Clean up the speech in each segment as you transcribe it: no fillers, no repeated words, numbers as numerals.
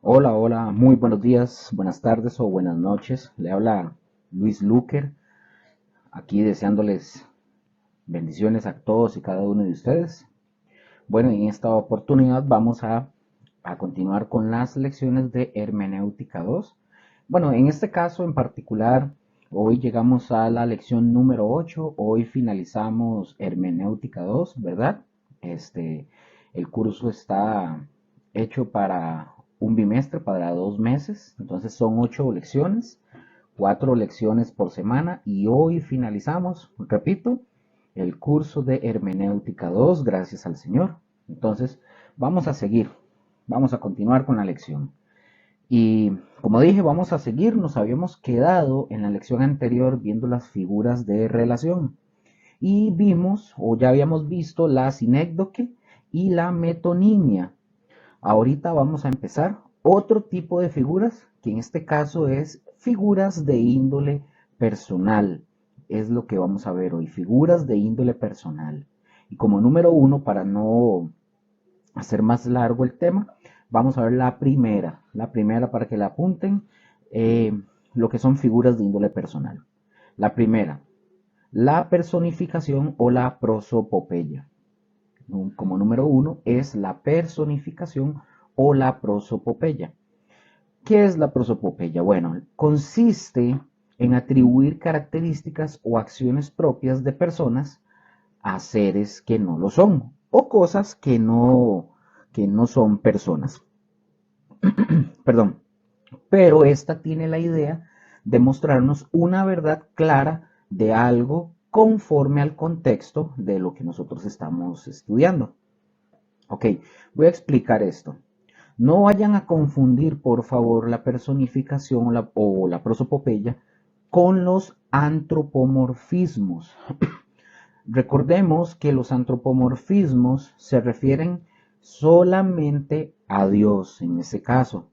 Hola, hola, muy buenos días, buenas tardes o buenas noches. Le habla Luis Luker, aquí deseándoles bendiciones a todos y cada uno de ustedes. Bueno, en esta oportunidad vamos a continuar con las lecciones de Hermenéutica 2. Bueno, en este caso en particular, hoy llegamos a la lección número 8. Hoy finalizamos Hermenéutica 2, ¿verdad? El curso está hecho para un bimestre, para 2 meses, entonces son 8 lecciones, 4 lecciones por semana y hoy finalizamos, repito, el curso de Hermenéutica 2, gracias al Señor. Entonces, vamos a seguir, vamos a continuar con la lección. Y como dije, vamos a seguir, nos habíamos quedado en la lección anterior viendo las figuras de relación. Y vimos, o ya habíamos visto, la sinécdoque y la metonimia. Ahorita vamos a empezar otro tipo de figuras, que en este caso es figuras de índole personal. Es lo que vamos a ver hoy, figuras de índole personal. Y como número uno, para no hacer más largo el tema, vamos a ver la primera para que la apunten, lo que son figuras de índole personal. La primera, la personificación o la prosopopeya. Como número uno es la personificación o la prosopopeya. ¿Qué es la prosopopeya? Bueno, consiste en atribuir características o acciones propias de personas a seres que no lo son o cosas que no son personas. Perdón. Pero esta tiene la idea de mostrarnos una verdad clara de algo conforme al contexto de lo que nosotros estamos estudiando. Ok, voy a explicar esto. No vayan a confundir, por favor, la personificación o la prosopopeya con los antropomorfismos. Recordemos que los antropomorfismos se refieren solamente a Dios, en ese caso,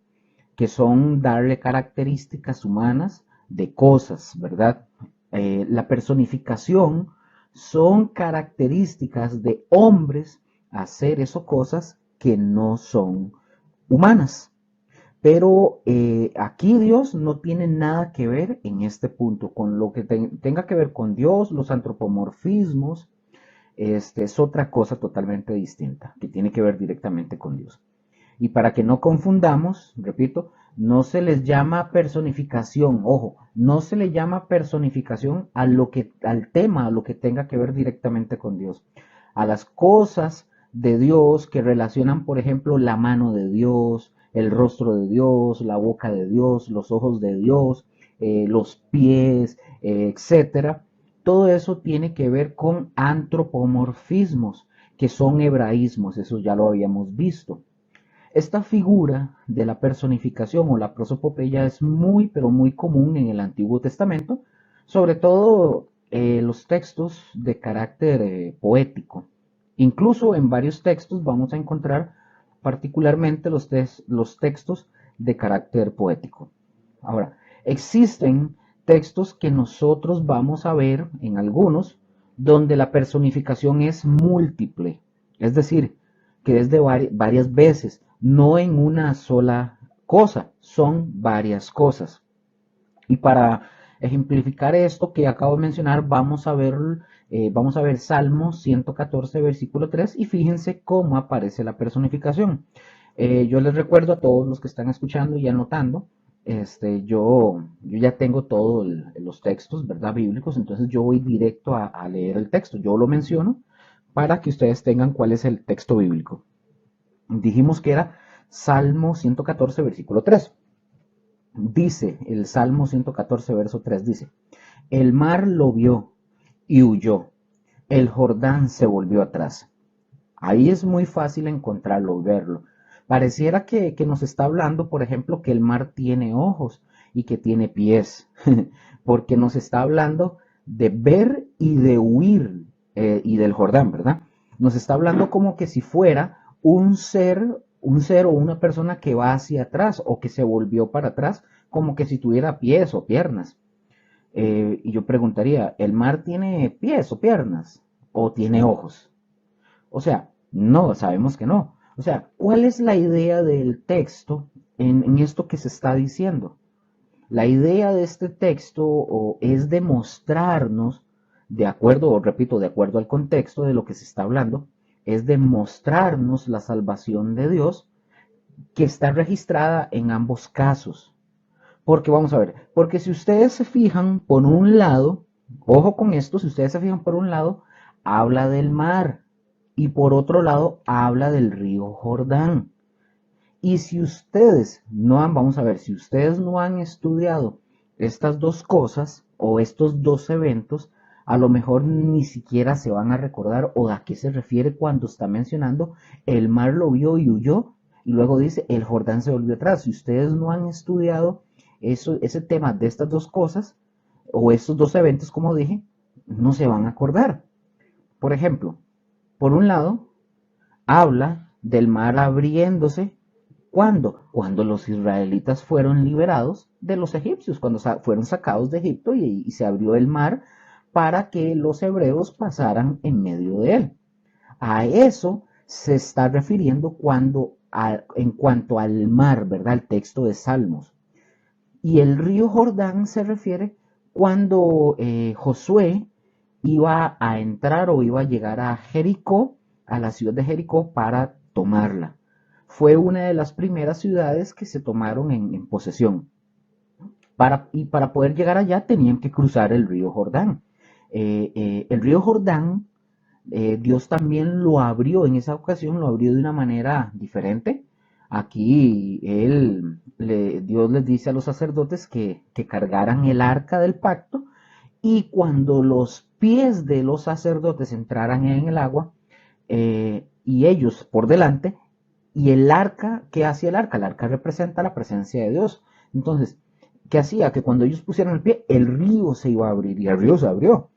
que son darle características humanas de cosas, ¿verdad? La personificación son características de hombres a seres o cosas que no son humanas. Pero aquí Dios no tiene nada que ver en este punto con lo que tenga que ver con Dios, los antropomorfismos. Es otra cosa totalmente distinta, que tiene que ver directamente con Dios. Y para que no confundamos, repito, no se les llama personificación, ojo, no se le llama personificación al tema, a lo que tenga que ver directamente con Dios, a las cosas de Dios que relacionan, por ejemplo, la mano de Dios, el rostro de Dios, la boca de Dios, los ojos de Dios, los pies, etcétera. Todo eso tiene que ver con antropomorfismos, que son hebraísmos, eso ya lo habíamos visto. Esta figura de la personificación o la prosopopeya es muy, pero muy común en el Antiguo Testamento, sobre todo los textos de carácter poético. Incluso en varios textos vamos a encontrar particularmente los textos de carácter poético. Ahora, existen textos que nosotros vamos a ver en algunos donde la personificación es múltiple, es decir, que es de varias veces, no en una sola cosa, son varias cosas. Y para ejemplificar esto que acabo de mencionar, vamos a ver Salmo 114, versículo 3, y fíjense cómo aparece la personificación. Yo les recuerdo a todos los que están escuchando y anotando, yo ya tengo todos los textos, ¿verdad? Bíblicos, entonces yo voy directo a leer el texto. Yo lo menciono para que ustedes tengan cuál es el texto bíblico. Dijimos que era Salmo 114, versículo 3. Dice el Salmo 114, verso 3, dice, el mar lo vio y huyó, el Jordán se volvió atrás. Ahí es muy fácil encontrarlo y verlo. Pareciera que nos está hablando, por ejemplo, que el mar tiene ojos y que tiene pies, porque nos está hablando de ver y de huir, y del Jordán, ¿verdad? Nos está hablando como que si fuera un ser o una persona que va hacia atrás o que se volvió para atrás, como que si tuviera pies o piernas. Y yo preguntaría, ¿el mar tiene pies o piernas? ¿O tiene ojos? O sea, no, sabemos que no. O sea, ¿cuál es la idea del texto en esto que se está diciendo. La idea de este texto es demostrarnos, de acuerdo, o repito, de acuerdo al contexto de lo que se está hablando, es demostrarnos la salvación de Dios que está registrada en ambos casos. Porque vamos a ver, porque si ustedes se fijan por un lado, ojo con esto, si ustedes se fijan por un lado, habla del mar y por otro lado habla del río Jordán. Y si ustedes no han, vamos a ver, si ustedes no han estudiado estas dos cosas o estos dos eventos, a lo mejor ni siquiera se van a recordar o a qué se refiere cuando está mencionando el mar lo vio y huyó y luego dice el Jordán se volvió atrás. Si ustedes no han estudiado ese tema de estas dos cosas o estos dos eventos, como dije, no se van a acordar. Por ejemplo, por un lado, habla del mar abriéndose. ¿Cuándo? Cuando los israelitas fueron liberados de los egipcios, cuando fueron sacados de Egipto y se abrió el mar para que los hebreos pasaran en medio de él. A eso se está refiriendo en cuanto al mar, ¿verdad? El texto de Salmos. Y el río Jordán se refiere cuando Josué iba a entrar o iba a llegar a Jericó, a la ciudad de Jericó, para tomarla. Fue una de las primeras ciudades que se tomaron en posesión. Y para poder llegar allá tenían que cruzar el río Jordán. El río Jordán, Dios también lo abrió en esa ocasión, lo abrió de una manera diferente. Aquí Dios les dice a los sacerdotes que cargaran el arca del pacto y cuando los pies de los sacerdotes entraran en el agua y ellos por delante, y el arca, ¿qué hacía el arca? El arca representa la presencia de Dios. Entonces, ¿qué hacía? Que cuando ellos pusieran el pie, el río se iba a abrir y el río se abrió.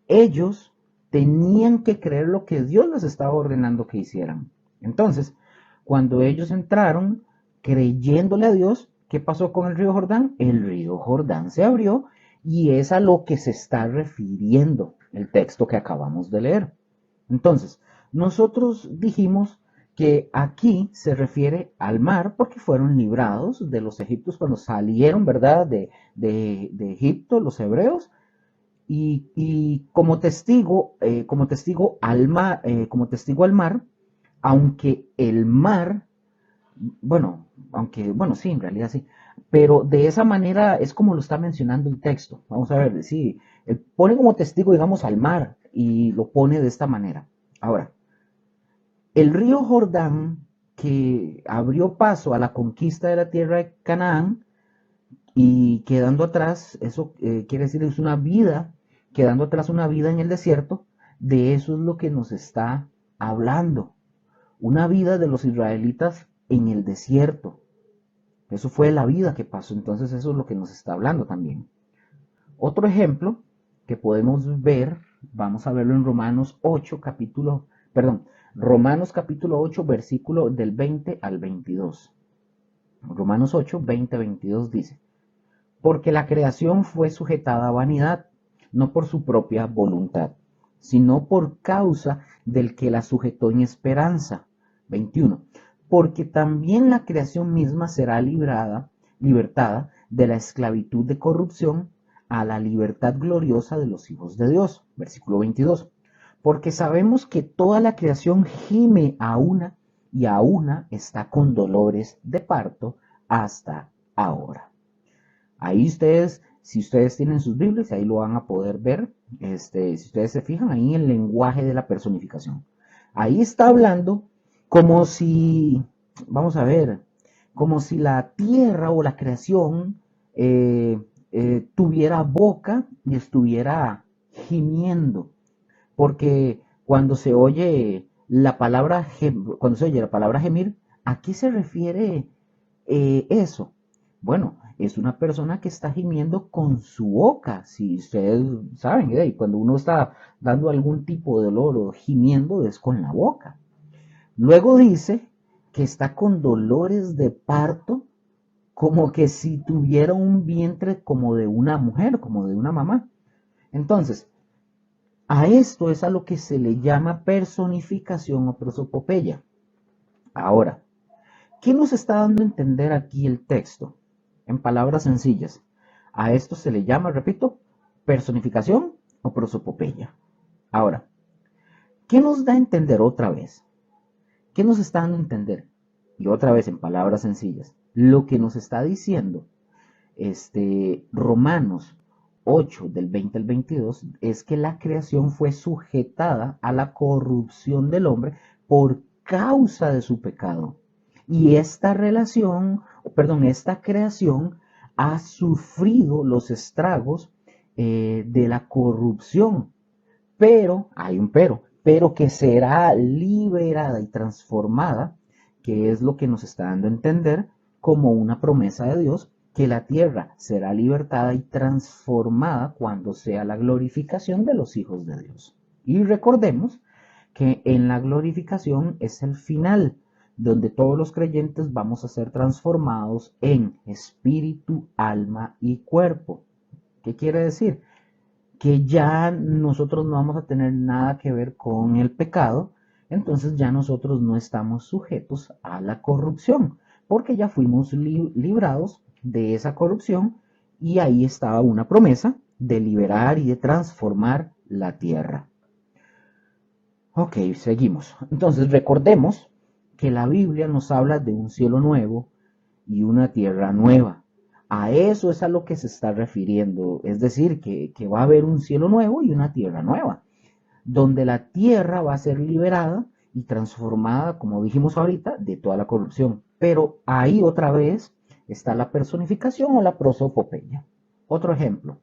Ellos tenían que creer lo que Dios les estaba ordenando que hicieran. Entonces, cuando ellos entraron creyéndole a Dios, ¿qué pasó con el río Jordán? El río Jordán se abrió y es a lo que se está refiriendo el texto que acabamos de leer. Entonces, nosotros dijimos que aquí se refiere al mar porque fueron librados de los egipcios cuando salieron, ¿verdad? De Egipto, los hebreos, y como testigo al mar, aunque el mar, bueno, sí, en realidad sí, pero de esa manera es como lo está mencionando el texto. Vamos a ver, sí, él pone como testigo, digamos, al mar y lo pone de esta manera. Ahora, el río Jordán que abrió paso a la conquista de la tierra de Canaán y quedando atrás, eso quiere decir es una vida, quedando atrás una vida en el desierto, de eso es lo que nos está hablando. Una vida de los israelitas en el desierto. Eso fue la vida que pasó, entonces eso es lo que nos está hablando también. Otro ejemplo que podemos ver, vamos a verlo en Romanos capítulo 8, versículo del 20 al 22. Romanos 8, 20, 22 dice, porque la creación fue sujetada a vanidad, no por su propia voluntad, sino por causa del que la sujetó en esperanza. 21. Porque también la creación misma será libertada de la esclavitud de corrupción a la libertad gloriosa de los hijos de Dios. Versículo 22. Porque sabemos que toda la creación gime a una y a una está con dolores de parto hasta ahora. Ahí si ustedes tienen sus Biblias, ahí lo van a poder ver. Si ustedes se fijan ahí en el lenguaje de la personificación. Ahí está hablando como si, vamos a ver, como si la tierra o la creación tuviera boca y estuviera gimiendo. Porque cuando se oye cuando se oye la palabra gemir, ¿a qué se refiere eso? Bueno, es una persona que está gimiendo con su boca, si ustedes saben, y cuando uno está dando algún tipo de dolor o gimiendo es con la boca. Luego dice que está con dolores de parto, como que si tuviera un vientre como de una mujer, como de una mamá. Entonces, a esto es a lo que se le llama personificación o prosopopeya. Ahora, ¿Qué nos está dando a entender aquí el texto? En palabras sencillas, a esto se le llama, repito, personificación o prosopopeya. Ahora, ¿qué nos da a entender otra vez? ¿Qué nos está dando a entender? Y otra vez en palabras sencillas, lo que nos está diciendo Romanos 8 del 20 al 22 es que la creación fue sujetada a la corrupción del hombre por causa de su pecado. Y esta esta creación ha sufrido los estragos de la corrupción. Pero, hay un pero que será liberada y transformada, que es lo que nos está dando a entender como una promesa de Dios, que la tierra será libertada y transformada cuando sea la glorificación de los hijos de Dios. Y recordemos que en la glorificación es el final, donde todos los creyentes vamos a ser transformados en espíritu, alma y cuerpo. ¿Qué quiere decir? Que ya nosotros no vamos a tener nada que ver con el pecado, entonces ya nosotros no estamos sujetos a la corrupción, porque ya fuimos librados de esa corrupción y ahí estaba una promesa de liberar y de transformar la tierra. Ok, seguimos. Entonces recordemos que la Biblia nos habla de un cielo nuevo y una tierra nueva. A eso es a lo que se está refiriendo, es decir, que va a haber un cielo nuevo y una tierra nueva, donde la tierra va a ser liberada y transformada, como dijimos ahorita, de toda la corrupción. Pero ahí otra vez está la personificación o la prosopopeya. Otro ejemplo,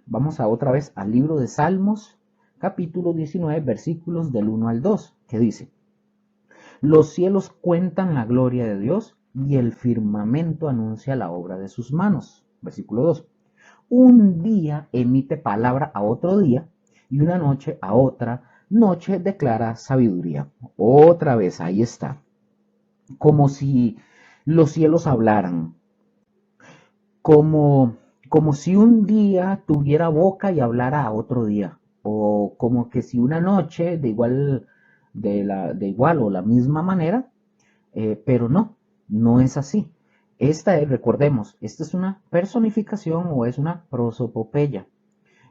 vamos a otra vez al libro de Salmos, capítulo 19, versículos del 1 al 2, que dice: los cielos cuentan la gloria de Dios y el firmamento anuncia la obra de sus manos. Versículo 2. Un día emite palabra a otro día y una noche a otra noche declara sabiduría. Otra vez, ahí está. Como si los cielos hablaran. Como si un día tuviera boca y hablara a otro día. O como que si una noche de igual o la misma manera, pero no es así. Recordemos, esta es una personificación o es una prosopopeya.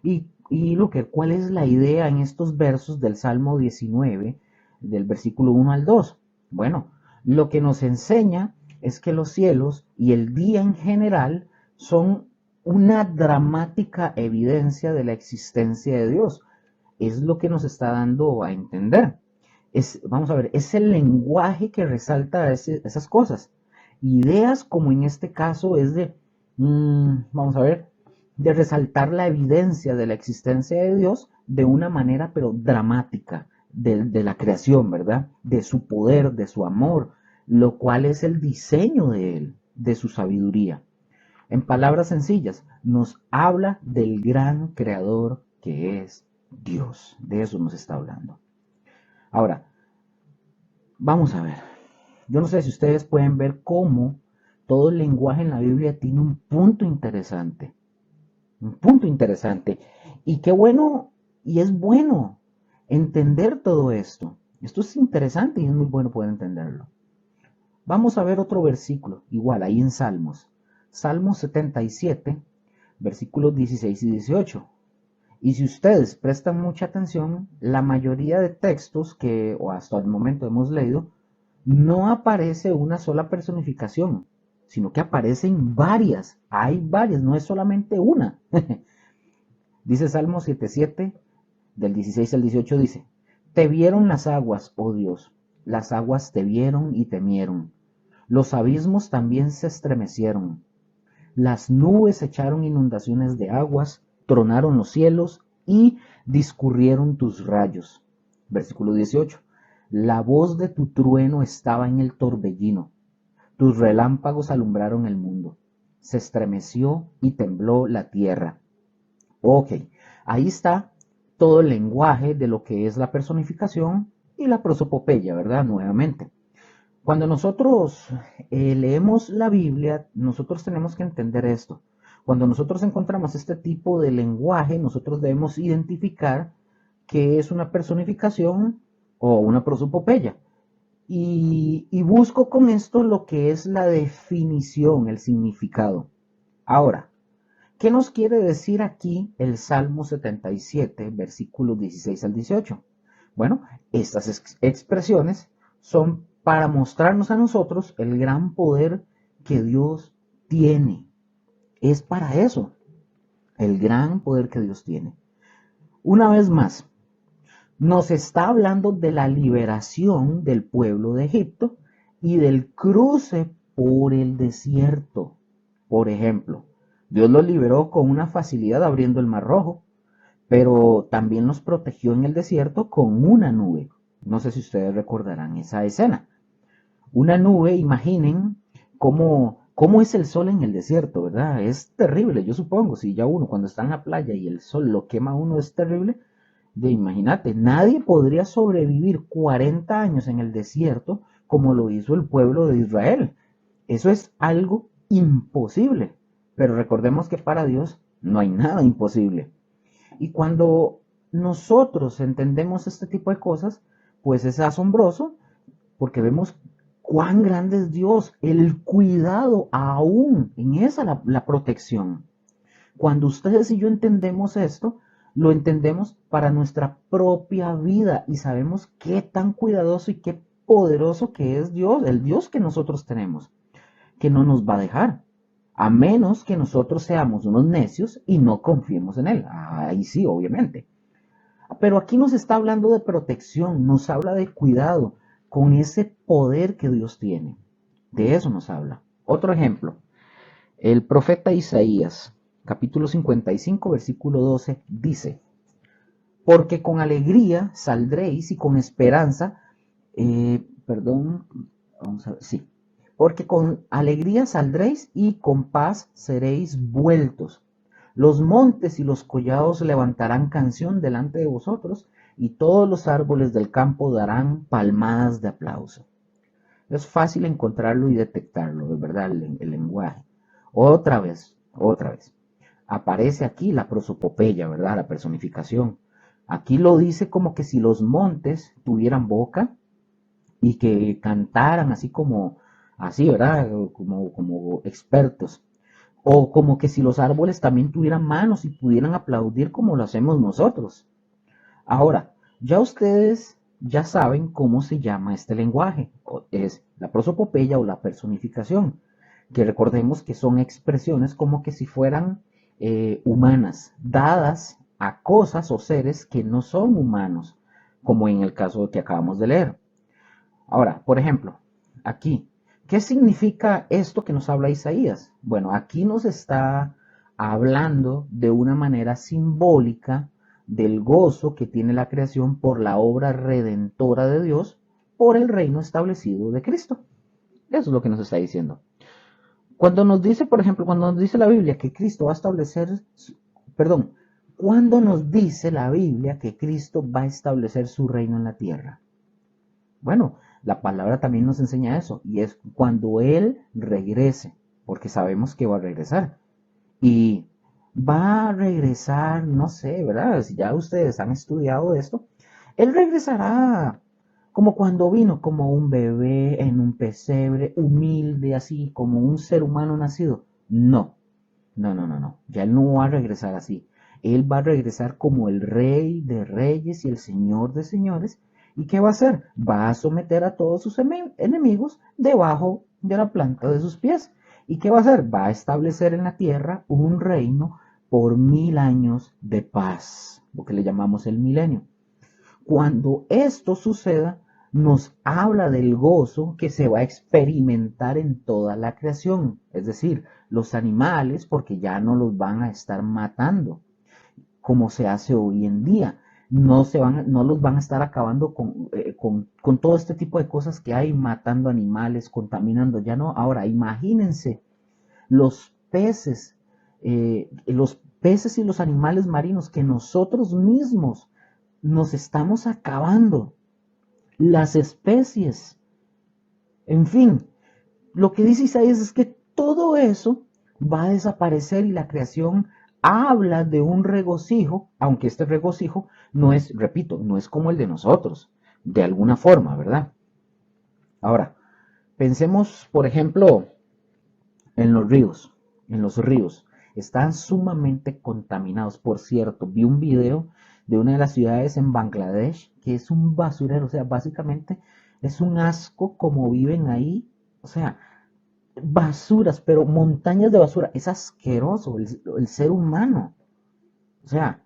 Y Luker, ¿cuál es la idea en estos versos del Salmo 19, del versículo 1 al 2? Bueno, lo que nos enseña es que los cielos y el día en general son una dramática evidencia de la existencia de Dios. Es lo que nos está dando a entender. Vamos a ver, es el lenguaje que resalta esas cosas. Ideas como en este caso es vamos a ver, de resaltar la evidencia de la existencia de Dios de una manera pero dramática, de la creación, ¿verdad? De su poder, de su amor, lo cual es el diseño de Él, de su sabiduría. En palabras sencillas, nos habla del gran creador que es Dios. De eso nos está hablando. Ahora, vamos a ver. Yo no sé si ustedes pueden ver cómo todo el lenguaje en la Biblia tiene un punto interesante. Un punto interesante. Y qué bueno, y es bueno entender todo esto. Esto es interesante y es muy bueno poder entenderlo. Vamos a ver otro versículo, igual ahí en Salmos. Salmos 77, versículos 16 y 18. Y si ustedes prestan mucha atención, la mayoría de textos que o hasta el momento hemos leído, no aparece una sola personificación, sino que aparecen varias. Hay varias, no es solamente una. Dice Salmo 7:7, del 16 al 18, dice: te vieron las aguas, oh Dios, las aguas te vieron y temieron. Los abismos también se estremecieron. Las nubes echaron inundaciones de aguas, tronaron los cielos y discurrieron tus rayos. Versículo 18. La voz de tu trueno estaba en el torbellino. Tus relámpagos alumbraron el mundo. Se estremeció y tembló la tierra. Ok, ahí está todo el lenguaje de lo que es la personificación y la prosopopeya, ¿verdad? Nuevamente. Cuando nosotros leemos la Biblia, nosotros tenemos que entender esto. Cuando nosotros encontramos este tipo de lenguaje, nosotros debemos identificar que es una personificación o una prosopopeya. y busco con esto lo que es la definición, el significado. Ahora, ¿qué nos quiere decir aquí el Salmo 77, versículos 16 al 18? Bueno, estas expresiones son para mostrarnos a nosotros el gran poder que Dios tiene. Es para eso, el gran poder que Dios tiene. Una vez más, nos está hablando de la liberación del pueblo de Egipto y del cruce por el desierto. Por ejemplo, Dios los liberó con una facilidad abriendo el Mar Rojo, pero también los protegió en el desierto con una nube. No sé si ustedes recordarán esa escena. Una nube, imaginen cómo es el sol en el desierto, ¿verdad? Es terrible, yo supongo, si ya uno cuando está en la playa y el sol lo quema a uno es terrible. Imagínate, nadie podría sobrevivir 40 años en el desierto como lo hizo el pueblo de Israel. Eso es algo imposible. Pero recordemos que para Dios no hay nada imposible. Y cuando nosotros entendemos este tipo de cosas, pues es asombroso porque vemos cuán grande es Dios, el cuidado aún en esa la protección. Cuando ustedes y yo entendemos esto, lo entendemos para nuestra propia vida y sabemos qué tan cuidadoso y qué poderoso que es Dios, el Dios que nosotros tenemos, que no nos va a dejar, a menos que nosotros seamos unos necios y no confiemos en Él. Ahí sí, obviamente. Pero aquí nos está hablando de protección, nos habla de cuidado con ese poder que Dios tiene. De eso nos habla. Otro ejemplo, el profeta Isaías, capítulo 55, versículo 12, dice: porque con alegría saldréis y con esperanza, vamos a ver, sí, porque con alegría saldréis y con paz seréis vueltos. Los montes y los collados levantarán canción delante de vosotros, y todos los árboles del campo darán palmadas de aplauso. Es fácil encontrarlo y detectarlo, es verdad, el lenguaje. Otra vez, aparece aquí la prosopopeya, ¿verdad? La personificación. Aquí lo dice como que si los montes tuvieran boca y que cantaran así, ¿verdad? Como expertos. O como que si los árboles también tuvieran manos y pudieran aplaudir como lo hacemos nosotros. Ahora, ya ustedes ya saben cómo se llama este lenguaje. Es la prosopopeya o la personificación, que recordemos que son expresiones como que si fueran humanas, dadas a cosas o seres que no son humanos, como en el caso que acabamos de leer. Ahora, por ejemplo, aquí, ¿qué significa esto que nos habla Isaías? Bueno, aquí nos está hablando de una manera simbólica del gozo que tiene la creación por la obra redentora de Dios, por el reino establecido de Cristo. Eso es lo que nos está diciendo. Cuando nos dice, por ejemplo, cuando nos dice la Biblia que Cristo va a establecer, perdón, cuando nos dice la Biblia que Cristo va a establecer su reino en la tierra. Bueno, la palabra también nos enseña eso, y es cuando Él regrese, porque sabemos que va a regresar. Y va a regresar, no sé, ¿verdad? Si ya ustedes han estudiado esto, Él regresará como cuando vino, como un bebé en un pesebre, humilde, así, como un ser humano nacido. No, no. Ya Él no va a regresar así. Él va a regresar como el Rey de Reyes y el Señor de Señores. ¿Y qué va a hacer? Va a someter a todos sus enemigos debajo de la planta de sus pies. ¿Y qué va a hacer? Va a establecer en la tierra un reino por 1000 años de paz, lo que le llamamos el milenio. Cuando esto suceda, nos habla del gozo que se va a experimentar en toda la creación, es decir, los animales, porque ya no los van a estar matando, como se hace hoy en día. No los van a estar acabando con todo este tipo de cosas que hay, matando animales, contaminando, ya no. Ahora, imagínense los peces y los animales marinos que nosotros mismos nos estamos acabando, las especies, en fin, lo que dice Isaías es que todo eso va a desaparecer y la creación habla de un regocijo, aunque este regocijo no es, repito, no es como el de nosotros, de alguna forma, ¿verdad? Ahora, pensemos, por ejemplo, en los ríos. En los ríos están sumamente contaminados. Por cierto, vi un video de una de las ciudades en Bangladesh que es un basurero. O sea, básicamente es un asco como viven ahí. O sea, basuras, pero montañas de basura. Es asqueroso el ser humano. O sea,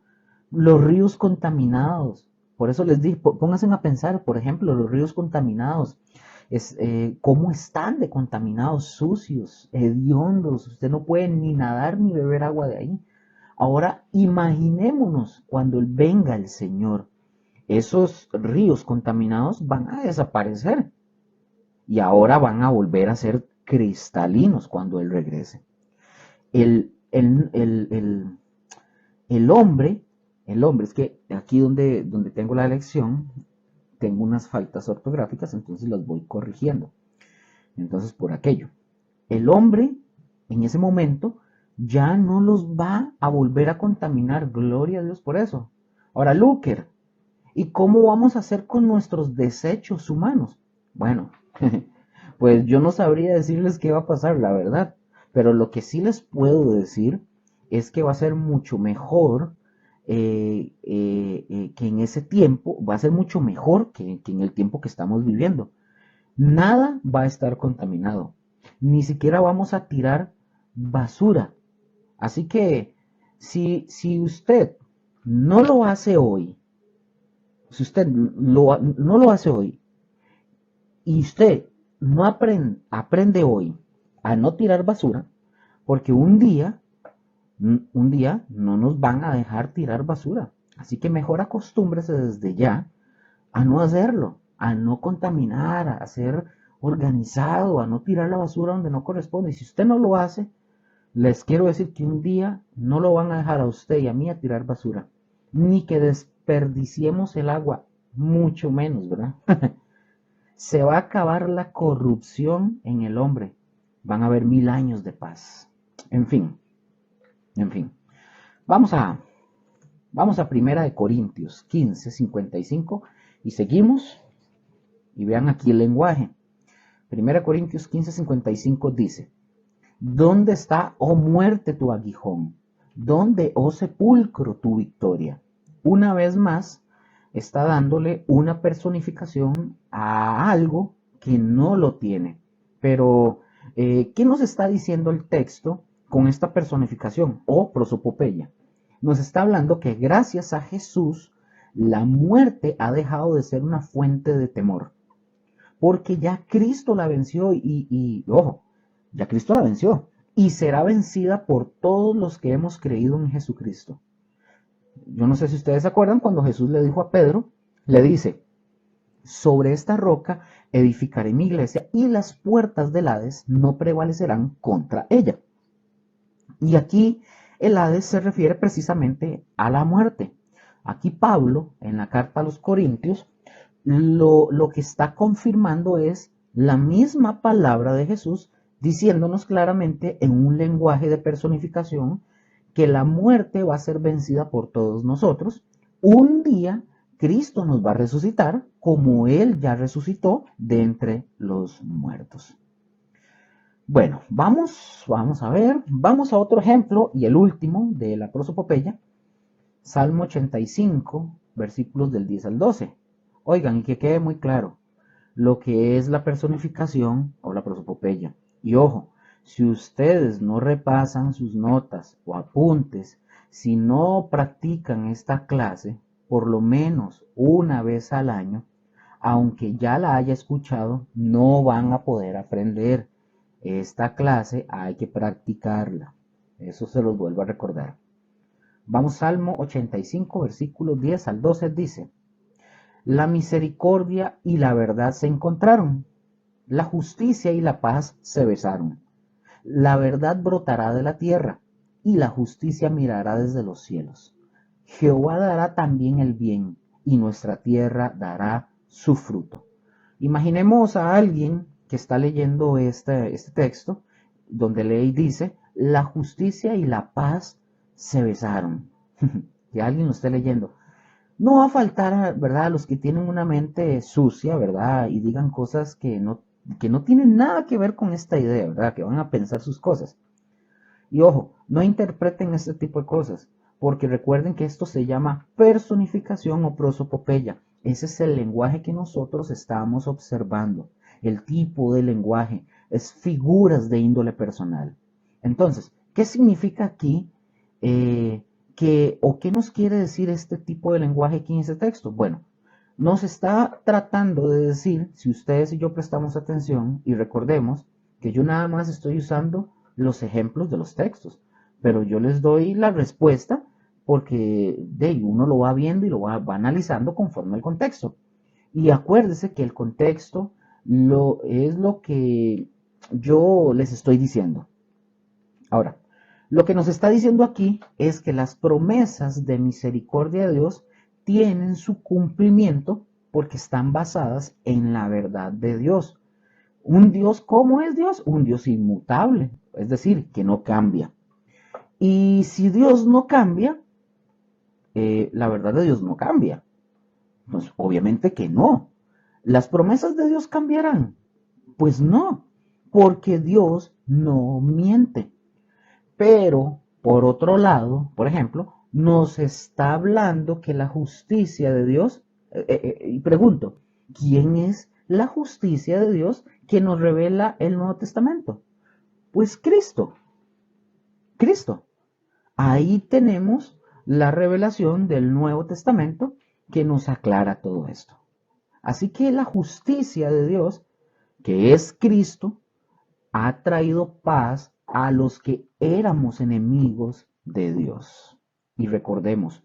los ríos contaminados. Por eso les digo, pónganse a pensar, por ejemplo, los ríos contaminados. Cómo están de contaminados, sucios, hediondos. Usted no puede ni nadar ni beber agua de ahí. Ahora imaginémonos cuando venga el Señor. Esos ríos contaminados van a desaparecer y ahora van a volver a ser cristalinos cuando Él regrese. El, el, el, el, el hombre, es que aquí donde tengo la lección, tengo unas faltas ortográficas, entonces las voy corrigiendo. Entonces, por aquello, el hombre en ese momento ya no los va a volver a contaminar, gloria a Dios por eso. Ahora, Luker, ¿y cómo vamos a hacer con nuestros desechos humanos? Bueno, pues yo no sabría decirles qué va a pasar, la verdad, pero lo que sí les puedo decir es que va a ser mucho mejor que en ese tiempo, va a ser mucho mejor que en el tiempo que estamos viviendo. Nada va a estar contaminado, ni siquiera vamos a tirar basura. Así que si usted no lo hace hoy, si usted no lo hace hoy y usted no aprende hoy a no tirar basura, porque un día no nos van a dejar tirar basura. Así que mejor acostúmbrese desde ya a no hacerlo, a no contaminar, a ser organizado, a no tirar la basura donde no corresponde. Y si usted no lo hace, les quiero decir que un día no lo van a dejar a usted y a mí a tirar basura, ni que desperdiciemos el agua, mucho menos, ¿verdad? Se va a acabar la corrupción en el hombre. Van a haber 1000 años de paz. En fin, en fin. Vamos a, vamos a Primera de Corintios 15:55 y seguimos. Y vean aquí el lenguaje. Primera Corintios 15:55 dice: ¿Dónde está, oh muerte, tu aguijón? ¿Dónde, oh sepulcro, tu victoria? Una vez más, está dándole una personificación a algo que no lo tiene. Pero, ¿qué nos está diciendo el texto con esta personificación o prosopopeya? Nos está hablando que gracias a Jesús, la muerte ha dejado de ser una fuente de temor. Porque ya Cristo la venció ojo, ya Cristo la venció y será vencida por todos los que hemos creído en Jesucristo. Yo no sé si ustedes se acuerdan cuando Jesús le dijo a Pedro, le dice: sobre esta roca edificaré mi iglesia y las puertas del Hades no prevalecerán contra ella. Y aquí el Hades se refiere precisamente a la muerte. Aquí Pablo, en la carta a los Corintios, lo que está confirmando es la misma palabra de Jesús, diciéndonos claramente en un lenguaje de personificación que la muerte va a ser vencida por todos nosotros. Un día Cristo nos va a resucitar como Él ya resucitó de entre los muertos. Bueno, vamos a ver, vamos a otro ejemplo y el último de la prosopopeya, Salmo 85, versículos del 10 al 12. Oigan, y que quede muy claro lo que es la personificación o la prosopopeya. Y ojo, si ustedes no repasan sus notas o apuntes, si no practican esta clase por lo menos una vez al año, aunque ya la haya escuchado, no van a poder aprender. Esta clase hay que practicarla. Eso se los vuelvo a recordar. Vamos, Salmo 85, versículos 10 al 12 dice: la misericordia y la verdad se encontraron, la justicia y la paz se besaron. La verdad brotará de la tierra y la justicia mirará desde los cielos. Jehová dará también el bien y nuestra tierra dará su fruto. Imaginemos a alguien que está leyendo este texto, donde lee y dice: la justicia y la paz se besaron. Que alguien lo esté leyendo. No va a faltar, ¿verdad?, los que tienen una mente sucia, ¿verdad? Y digan cosas que no tienen nada que ver con esta idea, ¿verdad? Que van a pensar sus cosas. Y ojo, no interpreten este tipo de cosas, porque recuerden que esto se llama personificación o prosopopeya. Ese es el lenguaje que nosotros estamos observando. El tipo de lenguaje es figuras de índole personal. Entonces, ¿qué significa aquí? ¿O qué nos quiere decir este tipo de lenguaje aquí en este texto? Bueno, nos está tratando de decir, si ustedes y yo prestamos atención y recordemos que yo nada más estoy usando los ejemplos de los textos, pero yo les doy la respuesta porque uno lo va viendo y va analizando conforme al contexto. Y acuérdese que el contexto es lo que yo les estoy diciendo. Ahora, lo que nos está diciendo aquí es que las promesas de misericordia de Dios tienen su cumplimiento porque están basadas en la verdad de Dios. Un Dios, ¿cómo es Dios? Un Dios inmutable, es decir, que no cambia. Y si Dios no cambia, la verdad de Dios no cambia. Pues obviamente que no. ¿Las promesas de Dios cambiarán? Pues no, porque Dios no miente. Pero, por otro lado, por ejemplo, nos está hablando que la justicia de Dios, y pregunto, ¿quién es la justicia de Dios que nos revela el Nuevo Testamento? Pues Cristo, Cristo. Ahí tenemos la revelación del Nuevo Testamento que nos aclara todo esto. Así que la justicia de Dios, que es Cristo, ha traído paz a los que éramos enemigos de Dios. Y recordemos,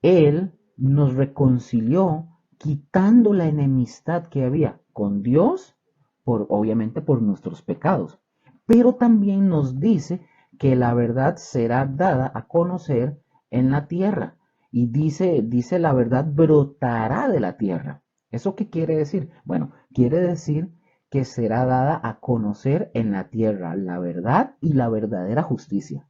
Él nos reconcilió quitando la enemistad que había con Dios, obviamente por nuestros pecados. Pero también nos dice que la verdad será dada a conocer en la tierra. Y dice la verdad brotará de la tierra. ¿Eso qué quiere decir? Bueno, quiere decir que será dada a conocer en la tierra la verdad y la verdadera justicia.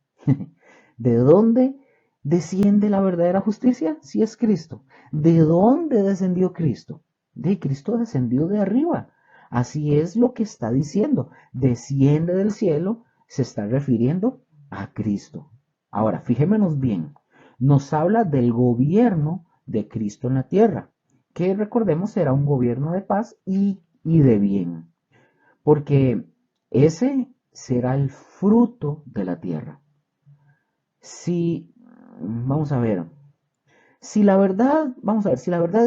¿De dónde desciende la verdadera justicia? Si es Cristo. ¿De dónde descendió Cristo? De Cristo descendió de arriba. Así es lo que está diciendo. Desciende del cielo, se está refiriendo a Cristo. Ahora, fijémonos bien. Nos habla del gobierno de Cristo en la tierra, que recordemos será un gobierno de paz y de bien, porque ese será el fruto de la tierra. Si, vamos a ver, si la verdad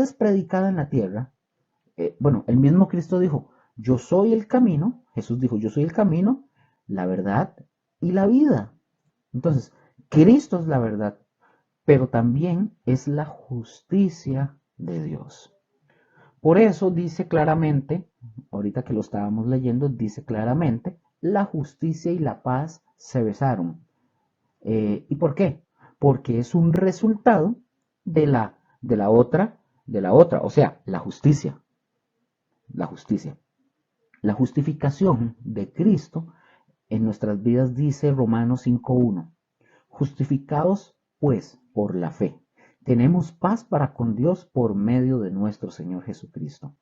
es predicada en la tierra, bueno, el mismo Cristo dijo, yo soy el camino, Jesús dijo, yo soy el camino, la verdad y la vida. Entonces, Cristo es la verdad, pero también es la justicia de Dios. Por eso dice claramente, ahorita que lo estábamos leyendo, dice claramente, la justicia y la paz se besaron. ¿Y por qué? Porque es un resultado de la otra, o sea, la justicia. La justicia. La justificación de Cristo en nuestras vidas dice Romanos 5.1. Justificados, pues, por la fe. Tenemos paz para con Dios por medio de nuestro Señor Jesucristo.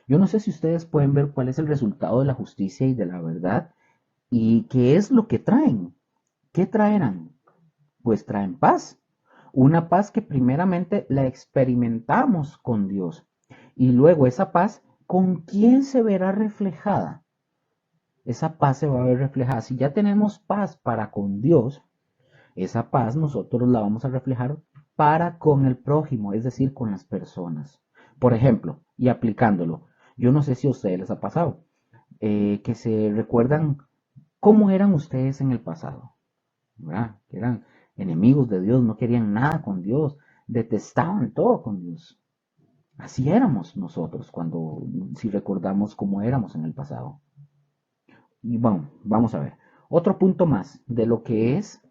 Yo no sé si ustedes pueden ver cuál es el resultado de la justicia y de la verdad y qué es lo que traen. ¿Qué traerán? Pues traen paz. Una paz que primeramente la experimentamos con Dios. Y luego esa paz, ¿con quién se verá reflejada? Esa paz se va a ver reflejada. Si ya tenemos paz para con Dios, esa paz nosotros la vamos a reflejar para con el prójimo, es decir, con las personas. Por ejemplo, y aplicándolo, yo no sé si a ustedes les ha pasado, que se recuerdan cómo eran ustedes en el pasado, ¿verdad? Que eran enemigos de Dios, no querían nada con Dios, detestaban todo con Dios. Así éramos nosotros si recordamos cómo éramos en el pasado. Y bueno, vamos a ver. Otro punto más de lo que es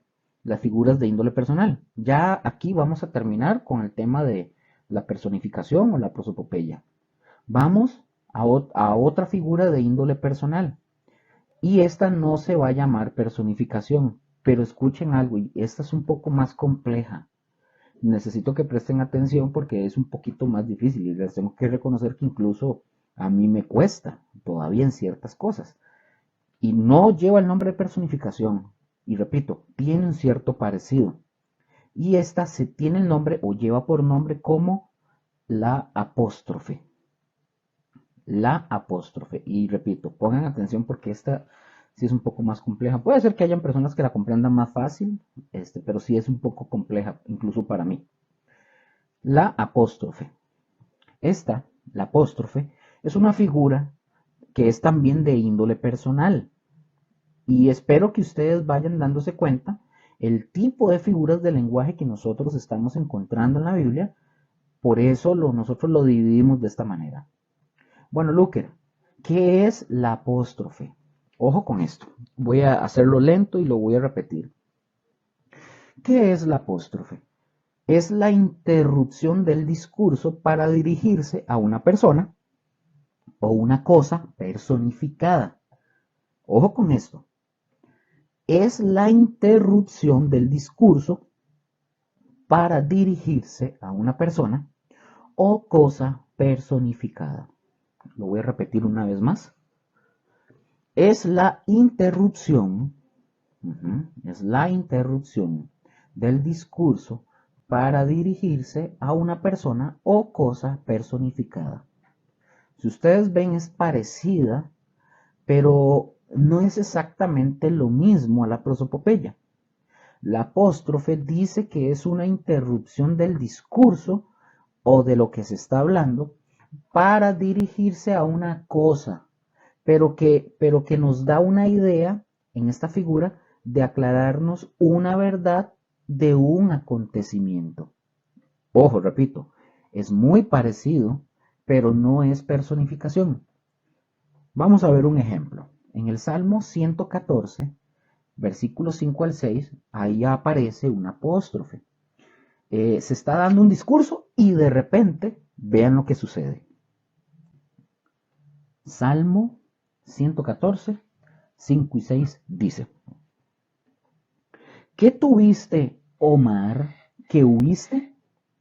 las figuras de índole personal. Ya aquí vamos a terminar con el tema de la personificación o la prosopopeya. Vamos a otra figura de índole personal. Y esta no se va a llamar personificación, pero escuchen algo, y esta es un poco más compleja. necesito que presten atención porque es un poquito más difícil y les tengo que reconocer que incluso a mí me cuesta todavía en ciertas cosas. Y no lleva el nombre de personificación. Y repito, tiene un cierto parecido. Y esta se tiene el nombre o lleva por nombre como la apóstrofe. La apóstrofe. Y repito, pongan atención porque esta sí es un poco más compleja. Puede ser que hayan personas que la comprendan más fácil, pero sí es un poco compleja, incluso para mí. La apóstrofe. Esta, la apóstrofe, es una figura que es también de índole personal. Y espero que ustedes vayan dándose cuenta el tipo de figuras de lenguaje que nosotros estamos encontrando en la Biblia. Por eso nosotros lo dividimos de esta manera. Bueno, Luker, ¿qué es la apóstrofe? Ojo con esto. Voy a hacerlo lento y lo voy a repetir. ¿Qué es la apóstrofe? Es la interrupción del discurso para dirigirse a una persona o una cosa personificada. Ojo con esto. Es la interrupción del discurso para dirigirse a una persona o cosa personificada. Lo voy a repetir una vez más. Es la interrupción, es la interrupción del discurso para dirigirse a una persona o cosa personificada. Si ustedes ven, es parecida, pero no es exactamente lo mismo a la prosopopeya. La apóstrofe dice que es una interrupción del discurso o de lo que se está hablando para dirigirse a una cosa, pero que nos da una idea en esta figura de aclararnos una verdad de un acontecimiento. Ojo, repito, es muy parecido, pero no es personificación. Vamos a ver un ejemplo. En el Salmo 114, versículos 5 al 6, ahí aparece un apóstrofe. Se está dando un discurso y de repente vean lo que sucede. Salmo 114, 5 y 6 dice: ¿Qué tuviste, oh mar, que huiste?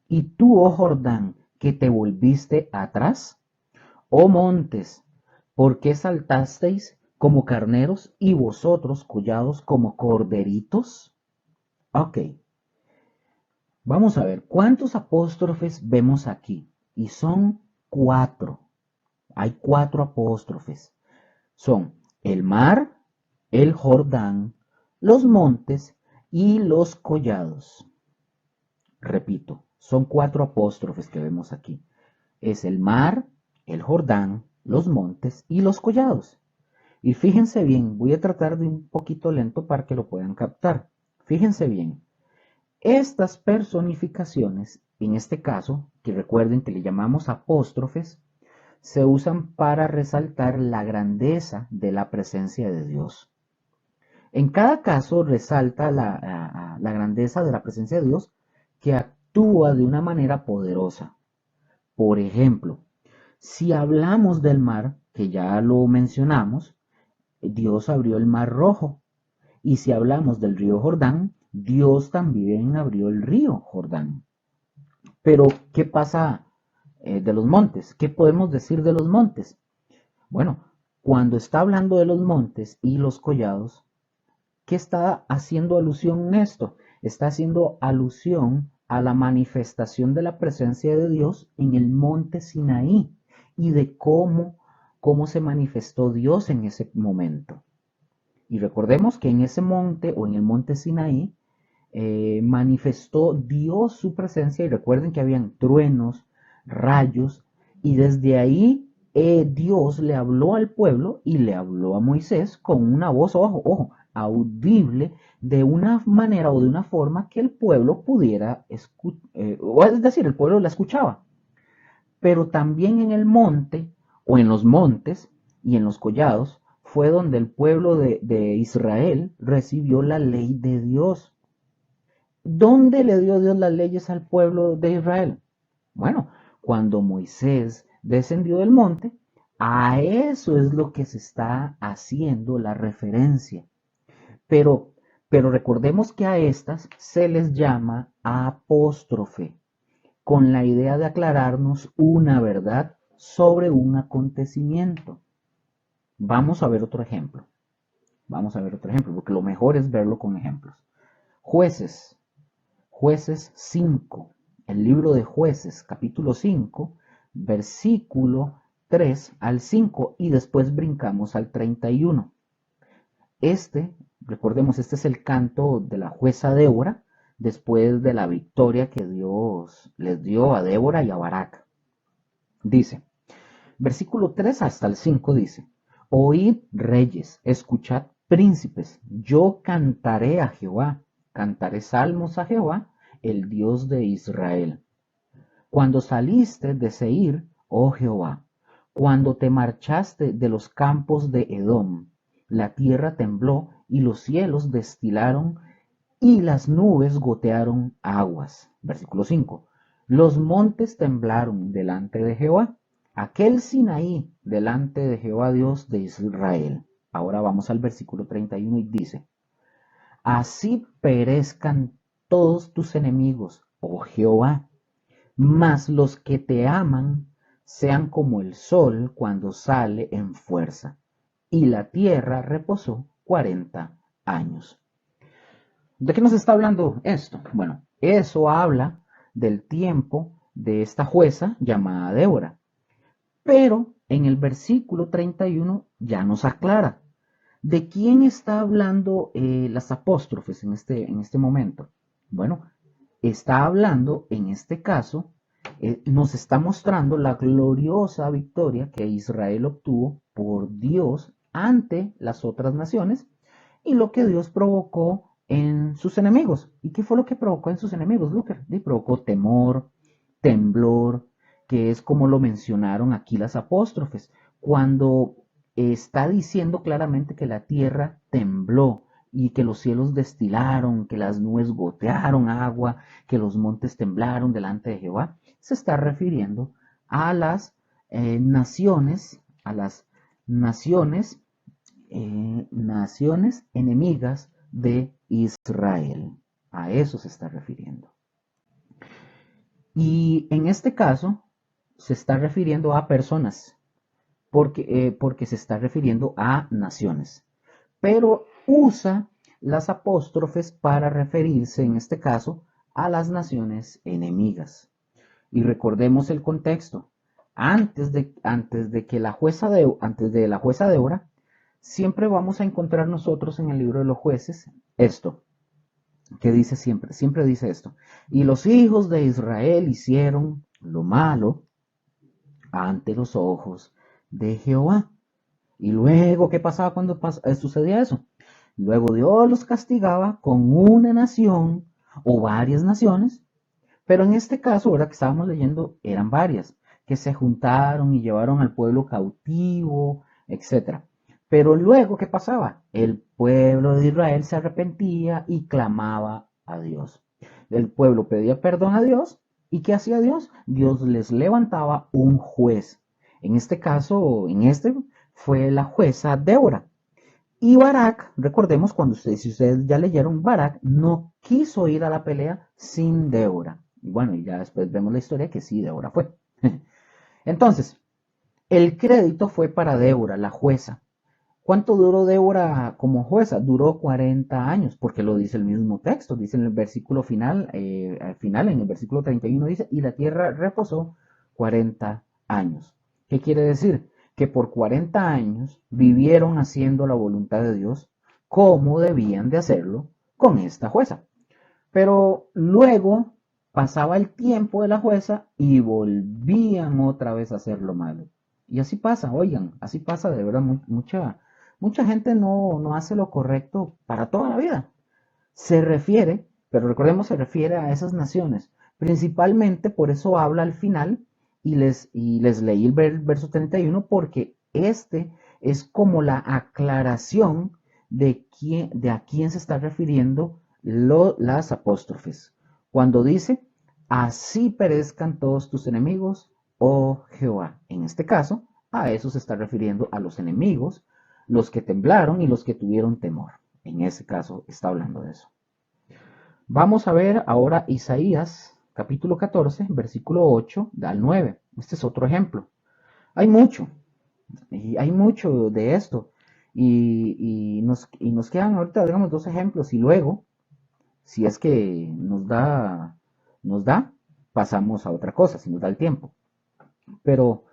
¿Y tú, oh Jordán, que te volviste atrás? Oh montes, ¿por qué saltasteis como carneros y vosotros collados como corderitos? Ok, vamos a ver, ¿cuántos apóstrofes vemos aquí? Y son 4. Hay 4 apóstrofes. Son el mar, el Jordán, los montes y los collados. Repito, son 4 apóstrofes que vemos aquí. Es el mar, el Jordán, los montes y los collados. Y fíjense bien, voy a tratar de un poquito lento para que lo puedan captar. Fíjense bien, estas personificaciones, en este caso, que recuerden que le llamamos apóstrofes, se usan para resaltar la grandeza de la presencia de Dios. En cada caso resalta la grandeza de la presencia de Dios que actúa de una manera poderosa. Por ejemplo, si hablamos del mar, que ya lo mencionamos, Dios abrió el mar rojo. Y si hablamos del río Jordán, Dios también abrió el río Jordán. Pero, ¿qué pasa de los montes? ¿Qué podemos decir de los montes? Bueno, cuando está hablando de los montes y los collados, ¿qué está haciendo alusión en esto? Está haciendo alusión a la manifestación de la presencia de Dios en el monte Sinaí y de cómo se manifestó Dios en ese momento. Y recordemos que en ese monte o en el monte Sinaí manifestó Dios su presencia y recuerden que habían truenos, rayos y desde ahí Dios le habló al pueblo y le habló a Moisés con una voz, ojo, audible de una manera o de una forma que el pueblo pudiera escuchar, es decir, el pueblo la escuchaba. Pero también en el monte o en los montes y en los collados fue donde el pueblo de Israel recibió la ley de Dios. ¿Dónde le dio Dios las leyes al pueblo de Israel? Bueno, cuando Moisés descendió del monte, a eso es lo que se está haciendo la referencia. Pero Pero recordemos que a estas se les llama apóstrofe, con la idea de aclararnos una verdad sobre un acontecimiento. Vamos a ver otro ejemplo. Vamos a ver otro ejemplo, porque lo mejor es verlo con ejemplos. Jueces, Jueces 5, el libro de Jueces, capítulo 5, versículo 3 al 5, y después brincamos al 31. Recordemos, este es el canto de la jueza Débora, después de la victoria que Dios les dio a Débora y a Barak. Dice, versículo 3 hasta el 5 dice, oíd reyes, escuchad príncipes, yo cantaré a Jehová, cantaré salmos a Jehová, el Dios de Israel. Cuando saliste de Seir, oh Jehová, cuando te marchaste de los campos de Edom, la tierra tembló y los cielos destilaron y las nubes gotearon aguas. Versículo 5. Los montes temblaron delante de Jehová, aquel Sinaí delante de Jehová Dios de Israel. Ahora vamos al versículo 31 y dice, así perezcan todos tus enemigos, oh Jehová, mas los que te aman sean como el sol cuando sale en fuerza. Y la tierra reposó 40 años. ¿De qué nos está hablando esto? Bueno, eso habla del tiempo de esta jueza llamada Débora. Pero en el versículo 31 ya nos aclara. ¿De quién está hablando las apóstrofes en este momento? Bueno, está hablando en este caso, nos está mostrando la gloriosa victoria que Israel obtuvo por Dios ante las otras naciones y lo que Dios provocó en sus enemigos. ¿Y qué fue lo que provocó en sus enemigos, Luker? Y provocó temor, temblor, que es como lo mencionaron aquí las apóstrofes, cuando está diciendo claramente que la tierra tembló y que los cielos destilaron, que las nubes gotearon agua, que los montes temblaron delante de Jehová, se está refiriendo a las naciones naciones enemigas de Israel. A eso se está refiriendo. Y en este caso se está refiriendo a personas, porque se está refiriendo a naciones. Pero usa las apóstrofes para referirse, en este caso, a las naciones enemigas. Y recordemos el contexto. Antes de la jueza Débora, siempre vamos a encontrar nosotros en el libro de los jueces esto, que dice siempre dice esto. Y los hijos de Israel hicieron lo malo ante los ojos de Jehová. Y luego, ¿qué pasaba cuando sucedía eso? Luego Dios los castigaba con una nación o varias naciones, pero en este caso, ahora que estábamos leyendo, eran varias, que se juntaron y llevaron al pueblo cautivo, etc. Pero luego, ¿qué pasaba? El pueblo de Israel se arrepentía y clamaba a Dios. El pueblo pedía perdón a Dios. ¿Y qué hacía Dios? Dios les levantaba un juez. En este caso, fue la jueza Débora. Y Barak, recordemos si ustedes ya leyeron, Barak no quiso ir a la pelea sin Débora. Y bueno, y ya después vemos la historia que sí, Débora fue. Entonces, el crédito fue para Débora, la jueza. ¿Cuánto duró Débora como jueza? Duró 40 años, porque lo dice el mismo texto. Dice en el versículo final, en el versículo 31 dice, y la tierra reposó 40 años. ¿Qué quiere decir? Que por 40 años vivieron haciendo la voluntad de Dios como debían de hacerlo con esta jueza. Pero luego pasaba el tiempo de la jueza y volvían otra vez a hacer lo malo. Y así pasa, oigan, así pasa de verdad. Mucha gente no hace lo correcto para toda la vida. Pero recordemos, se refiere a esas naciones. Principalmente por eso habla al final y les leí el verso 31 porque este es como la aclaración de a quién se está refiriendo las apóstrofes. Cuando dice, así perezcan todos tus enemigos, oh Jehová. En este caso, a eso se está refiriendo a los enemigos, los que temblaron y los que tuvieron temor. En ese caso está hablando de eso. Vamos a ver ahora Isaías capítulo 14, versículo 8 al 9. Este es otro ejemplo. Hay mucho, y hay mucho de esto. Y nos quedan ahorita, digamos, dos ejemplos. Y luego, si es que nos da, pasamos a otra cosa, si nos da el tiempo. Pero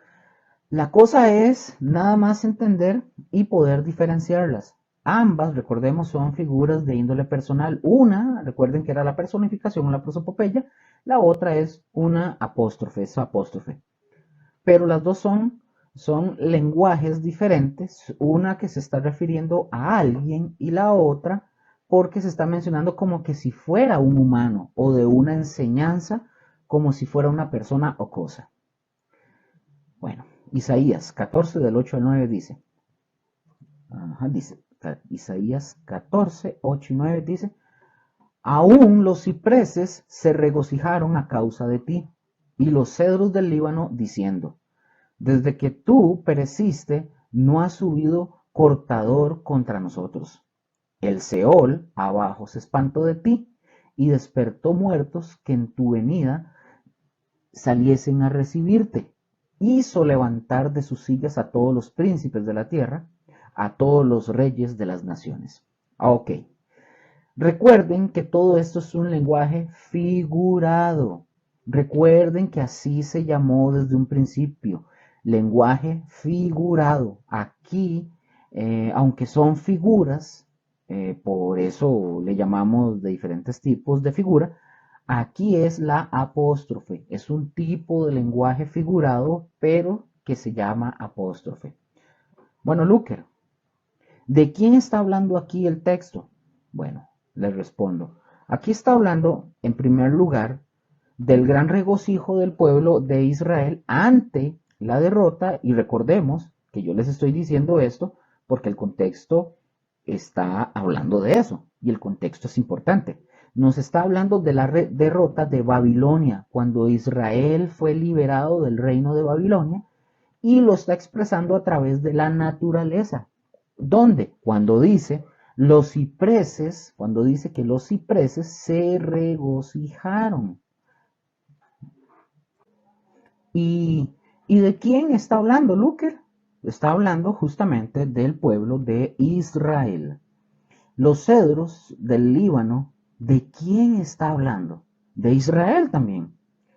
la cosa es nada más entender y poder diferenciarlas. Ambas, recordemos, son figuras de índole personal. Una, recuerden que era la personificación, la prosopopeya. La otra es una apóstrofe, es apóstrofe. Pero las dos son lenguajes diferentes. Una que se está refiriendo a alguien y la otra porque se está mencionando como que si fuera un humano o de una enseñanza como si fuera una persona o cosa. Bueno, Isaías 14 del 8 al 9 dice, Isaías 14, 8 y 9 dice, aún los cipreses se regocijaron a causa de ti, y los cedros del Líbano diciendo, desde que tú pereciste, no ha subido cortador contra nosotros. El Seol abajo se espantó de ti, y despertó muertos que en tu venida saliesen a recibirte. Hizo levantar de sus sillas a todos los príncipes de la tierra, a todos los reyes de las naciones. Ok. Recuerden que todo esto es un lenguaje figurado. Recuerden que así se llamó desde un principio. Lenguaje figurado. Aquí, aunque son figuras, por eso le llamamos de diferentes tipos de figura, aquí es la apóstrofe. Es un tipo de lenguaje figurado, pero que se llama apóstrofe. Bueno, Luker, ¿de quién está hablando aquí el texto? Bueno, les respondo. Aquí está hablando, en primer lugar, del gran regocijo del pueblo de Israel ante la derrota. Y recordemos que yo les estoy diciendo esto porque el contexto está hablando de eso. Y el contexto es importante. Nos está hablando de la derrota de Babilonia, cuando Israel fue liberado del reino de Babilonia, y lo está expresando a través de la naturaleza. ¿Dónde? Cuando dice los cipreses, cuando dice que los cipreses se regocijaron. ¿Y, y de quién está hablando Luker? Está hablando justamente del pueblo de Israel. Los cedros del Líbano, ¿de quién está hablando? De Israel también.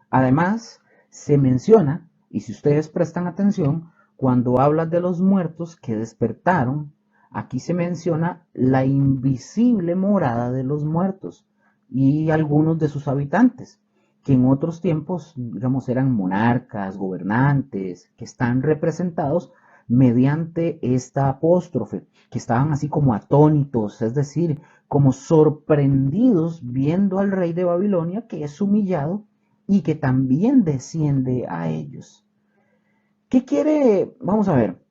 Además, se menciona, y si ustedes prestan atención, cuando habla de los muertos que despertaron, aquí se menciona la invisible morada de los muertos y algunos de sus habitantes, que en otros tiempos, digamos, eran monarcas, gobernantes, que están representados mediante esta apóstrofe, que estaban así como atónitos, es decir, como sorprendidos viendo al rey de Babilonia que es humillado y que también desciende a ellos. ¿Qué quiere? Vamos a ver.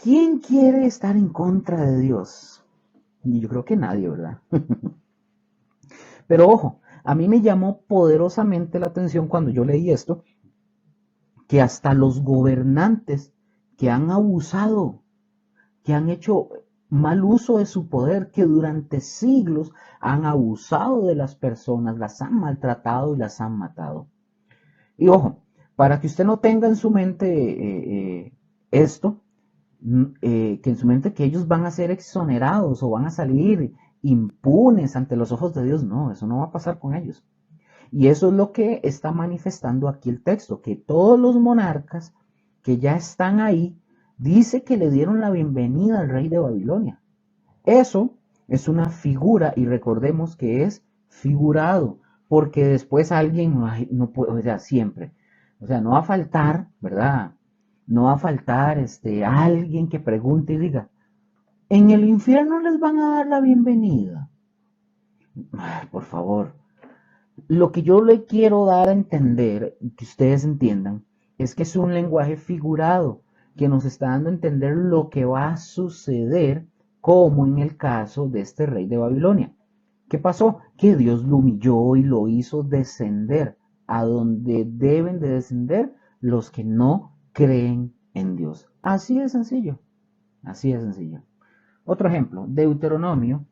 ¿Quién quiere estar en contra de Dios? Y yo creo que nadie, ¿verdad? Pero ojo, a mí me llamó poderosamente la atención cuando yo leí esto, que hasta los gobernantes que han abusado, que han hecho mal uso de su poder, que durante siglos han abusado de las personas, las han maltratado y las han matado. Y ojo, para que usted no tenga en su mente esto, que en su mente que ellos van a ser exonerados o van a salir impunes ante los ojos de Dios, no, eso no va a pasar con ellos. Y eso es lo que está manifestando aquí el texto, que todos los monarcas que ya están ahí, dice que le dieron la bienvenida al rey de Babilonia. Eso es una figura y recordemos que es figurado, porque después alguien no puede, o sea, siempre, o sea, no va a faltar, ¿verdad? No va a faltar alguien que pregunte y diga, ¿en el infierno les van a dar la bienvenida? Ay, por favor. Lo que yo le quiero dar a entender, que ustedes entiendan, es que es un lenguaje figurado que nos está dando a entender lo que va a suceder, como en el caso de este rey de Babilonia. ¿Qué pasó? Que Dios lo humilló y lo hizo descender a donde deben de descender los que no creen en Dios. Así de sencillo. Así de sencillo. Otro ejemplo, Deuteronomio,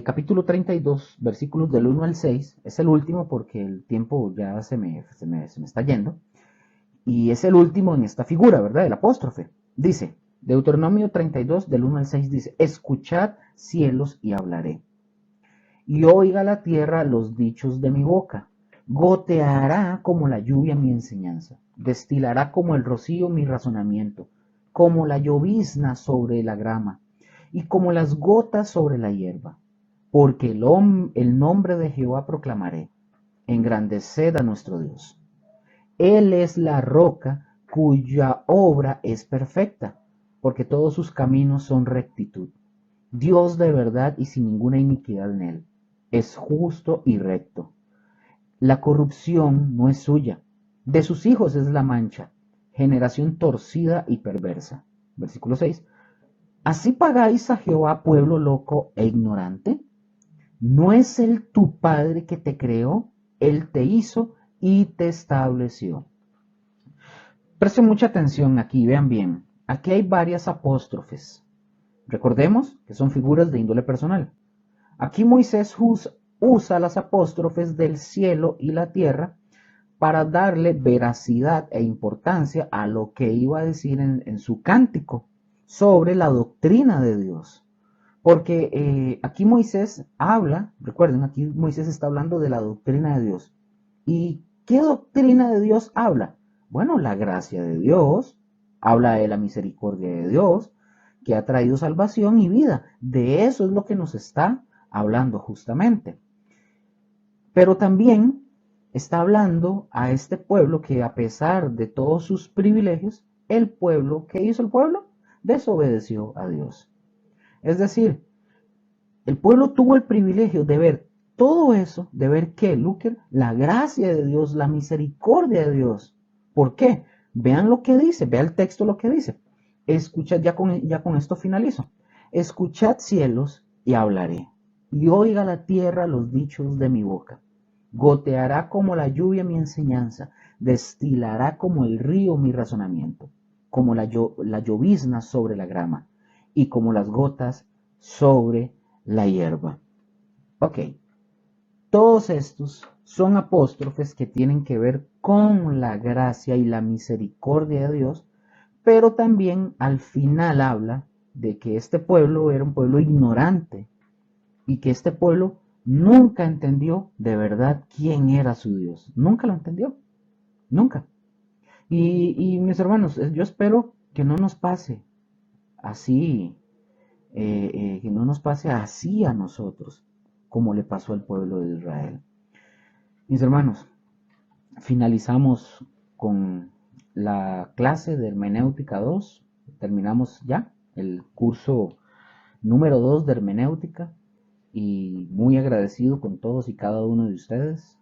capítulo 32, versículos del 1 al 6, es el último porque el tiempo ya se me está yendo, y es el último en esta figura, ¿verdad? El apóstrofe. Dice, Deuteronomio 32, del 1 al 6, dice, escuchad cielos y hablaré, y oiga la tierra los dichos de mi boca. Goteará como la lluvia mi enseñanza, destilará como el rocío mi razonamiento, como la llovizna sobre la grama, y como las gotas sobre la hierba. Porque el nombre de Jehová proclamaré, engrandeced a nuestro Dios. Él es la roca cuya obra es perfecta, porque todos sus caminos son rectitud. Dios de verdad y sin ninguna iniquidad en él. Es justo y recto. La corrupción no es suya. De sus hijos es la mancha. Generación torcida y perversa. Versículo 6. ¿Así pagáis a Jehová, pueblo loco e ignorante? ¿No es él tu padre que te creó? Él te hizo y te estableció. Presten mucha atención aquí, vean bien. Aquí hay varias apóstrofes. Recordemos que son figuras de índole personal. Aquí Moisés usa las apóstrofes del cielo y la tierra para darle veracidad e importancia a lo que iba a decir en su cántico sobre la doctrina de Dios. Porque aquí Moisés habla, recuerden, aquí Moisés está hablando de la doctrina de Dios. ¿Y qué doctrina de Dios habla? Bueno, la gracia de Dios, habla de la misericordia de Dios, que ha traído salvación y vida. De eso es lo que nos está hablando justamente. Pero también está hablando a este pueblo que a pesar de todos sus privilegios, el pueblo, ¿qué hizo el pueblo? Desobedeció a Dios. Es decir, el pueblo tuvo el privilegio de ver todo eso, de ver que, Luker, la gracia de Dios, la misericordia de Dios. ¿Por qué? Vean lo que dice, vean el texto lo que dice. Escuchad, ya con esto finalizo. Escuchad cielos y hablaré, y oiga la tierra los dichos de mi boca. Goteará como la lluvia mi enseñanza, destilará como el río mi razonamiento, como la llovizna sobre la grama, y como las gotas sobre la hierba. Ok, todos estos son apóstrofes que tienen que ver con la gracia y la misericordia de Dios, pero también al final habla de que este pueblo era un pueblo ignorante y que este pueblo nunca entendió de verdad quién era su Dios. Nunca lo entendió, nunca. Y mis hermanos, yo espero que no nos pase así, que no nos pase así a nosotros, como le pasó al pueblo de Israel. Mis hermanos, finalizamos con la clase de Hermenéutica 2. Terminamos ya el curso número 2 de Hermenéutica y muy agradecido con todos y cada uno de ustedes.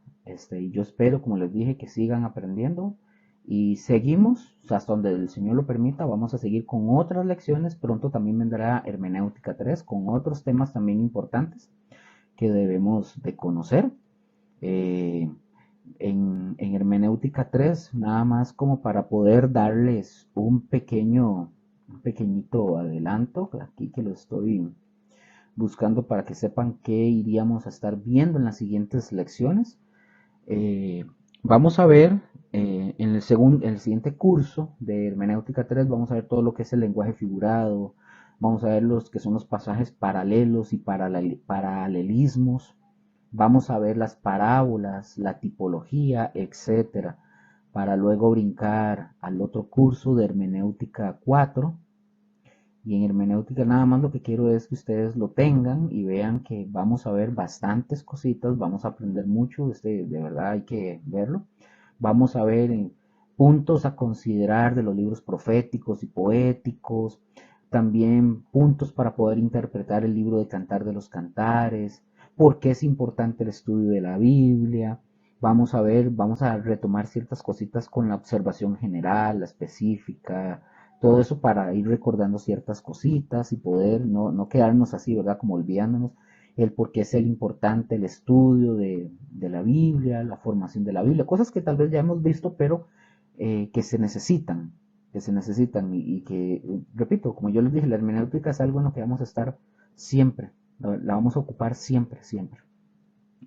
Y yo espero, como les dije, que sigan aprendiendo y seguimos hasta donde el Señor lo permita. Vamos a seguir con otras lecciones. Pronto también vendrá Hermenéutica 3 con otros temas también importantes que debemos de conocer. Eh, en Hermenéutica 3, nada más como para poder darles un pequeñito adelanto, aquí que lo estoy buscando para que sepan qué iríamos a estar viendo en las siguientes lecciones. Eh, Vamos a ver en el siguiente curso de Hermenéutica 3, vamos a ver todo lo que es el lenguaje figurado, vamos a ver los que son los pasajes paralelos y paralelismos, vamos a ver las parábolas, la tipología, etcétera, para luego brincar al otro curso de Hermenéutica 4. Y en hermenéutica nada más lo que quiero es que ustedes lo tengan y vean que vamos a ver bastantes cositas, vamos a aprender mucho, de verdad hay que verlo. Vamos a ver puntos a considerar de los libros proféticos y poéticos, también puntos para poder interpretar el libro de Cantar de los Cantares, por qué es importante el estudio de la Biblia. Vamos a ver, vamos a retomar ciertas cositas con la observación general, la específica, todo eso para ir recordando ciertas cositas y poder no quedarnos así, ¿verdad? Como olvidándonos el por qué es el importante el estudio de la Biblia, la formación de la Biblia, cosas que tal vez ya hemos visto, pero que se necesitan. que se necesitan y que, repito, como yo les dije, la hermenéutica es algo en lo que vamos a estar siempre, la vamos a ocupar siempre, siempre.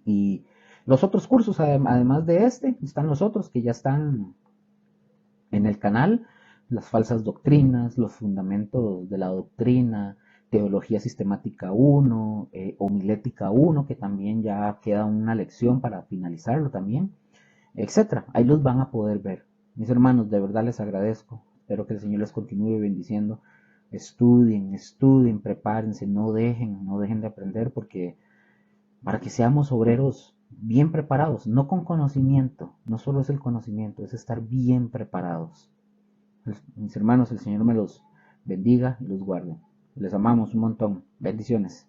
Y los otros cursos, además de este, están los otros que ya están en el canal, las falsas doctrinas, los fundamentos de la doctrina, teología sistemática 1, homilética 1, que también ya queda una lección para finalizarlo también, etcétera. Ahí los van a poder ver. Mis hermanos, de verdad les agradezco. Espero que el Señor les continúe bendiciendo. Estudien, estudien, prepárense, no dejen de aprender, porque para que seamos obreros bien preparados, no con conocimiento, no solo es el conocimiento, es estar bien preparados. Mis hermanos, el Señor me los bendiga y los guarde. Les amamos un montón. Bendiciones.